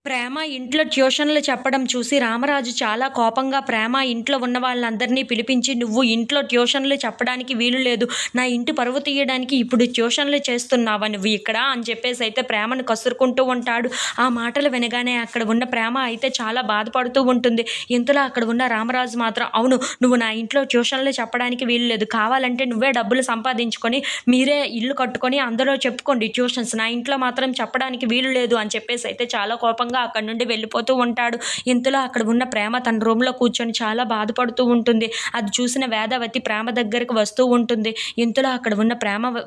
ప్రేమ ఇంట్లో ట్యూషన్లు చెప్పడం చూసి రామరాజు చాలా కోపంగా ప్రేమ ఇంట్లో ఉన్న వాళ్ళందరినీ పిలిపించి, "నువ్వు ఇంట్లో ట్యూషన్లు చెప్పడానికి వీలు లేదు. నా ఇంటి పరువు తీయడానికి ఇప్పుడు ట్యూషన్లు చేస్తున్నావా నువ్వు ఇక్కడ" అని చెప్పేసి అయితే ప్రేమను కసురుకుంటూ ఉంటాడు. ఆ మాటలు వినగానే అక్కడ ఉన్న ప్రేమ అయితే చాలా బాధపడుతూ ఉంటుంది. ఇంతలో అక్కడ ఉన్న రామరాజు మాత్రం, "అవును, నువ్వు నా ఇంట్లో ట్యూషన్లు చెప్పడానికి వీలు లేదు. కావాలంటే నువ్వే డబ్బులు సంపాదించుకొని మీరే ఇల్లు కట్టుకొని అందులో చెప్పుకోండి ట్యూషన్స్. నా ఇంట్లో మాత్రం చెప్పడానికి వీలు లేదు" అని చెప్పేసి అయితే చాలా కోపంగా అక్కడి నుండి వెళ్ళిపోతూ ఉంటాడు. ఇంతలో అక్కడ ఉన్న ప్రేమ తన రూమ్‌లో కూర్చొని చాలా బాధపడుతూ ఉంటుంది. అది చూసిన వేదవతి ప్రేమ దగ్గరికి వస్తూ ఉంటుంది. ఇంతలో అక్కడ ఉన్న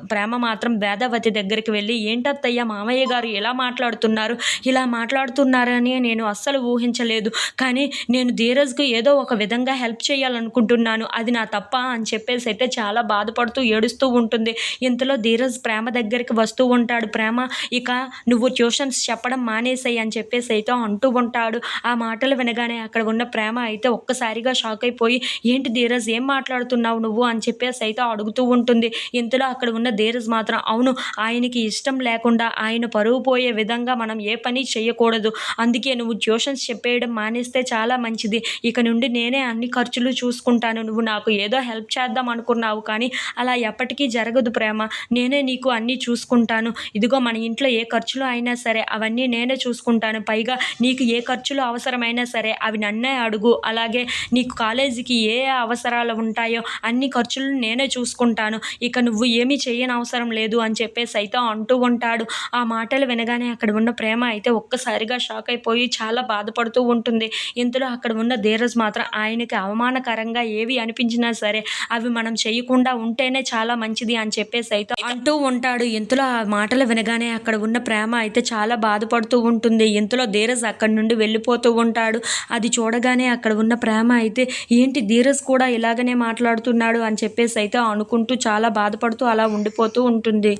ప్రేమ మాత్రం వేదవతి దగ్గరికి వెళ్ళి, "ఏంటత్తయ్య మామయ్య గారు ఇలా మాట్లాడుతున్నారు? ఇలా మాట్లాడుతున్నారని నేను అస్సలు ఊహించలేదు. కానీ నేను ధీరజ్‌కి ఏదో ఒక విధంగా హెల్ప్ చేయాలనుకుంటున్నాను. అది నా తప్పా?" అని చెప్పేసి అయితే చాలా బాధపడుతూ ఏడుస్తూ ఉంటుంది. ఇంతలో ధీరజ్ ప్రేమ దగ్గరికి వస్తూ ఉంటాడు. "ప్రేమ, ఇక నువ్వు ట్యూషన్స్ చెప్పడం మానేసేయి" అని చెప్పేసి అయితే అంటూ ఉంటాడు. ఆ మాటలు వినగానే అక్కడ ఉన్న ప్రేమ అయితే ఒక్కసారిగా షాక్ అయిపోయి, "ఏంటి ధీరజ్, ఏం మాట్లాడుతున్నావు నువ్వు?" అని చెప్పేసి అయితే అడుగుతూ ఉంటుంది. ఇంతలో అక్కడ ఉన్న ధీరజ్ మాత్రం, "అవును, ఆయనకి ఇష్టం లేకుండా ఆయన పరువు పోయే విధంగా మనం ఏ పని చేయకూడదు. అందుకే నువ్వు ట్యూషన్స్ చెప్పేయడం మానేస్తే చాలా మంచిది. ఇక నుండి నేనే అన్ని ఖర్చులు చూసుకుంటాను. నువ్వు నాకు ఏదో హెల్ప్ చేద్దాం అనుకున్నావు, కానీ అలా ఎప్పటికీ జరగదు ప్రేమ. నేనే నీకు అన్నీ చూసుకుంటాను. ఇదిగో మన ఇంట్లో ఏ ఖర్చులు అయినా సరే అవన్నీ నేనే చూసుకుంటాను. పైగా నీకు ఏ ఖర్చులు అవసరమైనా సరే అవి నన్నే అడుగు. అలాగే నీకు కాలేజీకి ఏ ఏ అవసరాలు ఉంటాయో అన్ని ఖర్చులు నేనే చూసుకుంటాను. ఇక నువ్వు ఏమీ చేయనవసరం లేదు" అని చెప్పేసి అయితే అంటూ ఉంటాడు. ఆ మాటలు వినగానే అక్కడ ఉన్న ప్రేమ అయితే ఒక్కసారిగా షాక్ అయిపోయి చాలా బాధపడుతూ ఉంటుంది. ఇంతలో అక్కడ ఉన్న ధీరజ్ మాత్రం ఆయనకి అవమానకరంగా ఏవి అనిపించినా సరే అవి మనం చేయకుండా ఉంటేనే చాలా మంచిది అని చెప్పేసి అయితే అంటూ ఉంటాడు. ఇంతలో ఆ మాటలు వినగానే అక్కడ ఉన్న ప్రేమ అయితే చాలా బాధపడుతూ ఉంటుంది. ఇంతలో ధీరజ్ అక్కడి నుండి వెళ్ళిపోతూ ఉంటాడు. అది చూడగానే అక్కడ ఉన్న ప్రేమ అయితే, "ఏంటి ధీరజ్ కూడా ఇలాగనే మాట్లాడుతున్నాడు" అని చెప్పేసి అయితే అనుకుంటూ చాలా బాధపడుతూ అలా ఉండిపోతూ ఉంటుంది.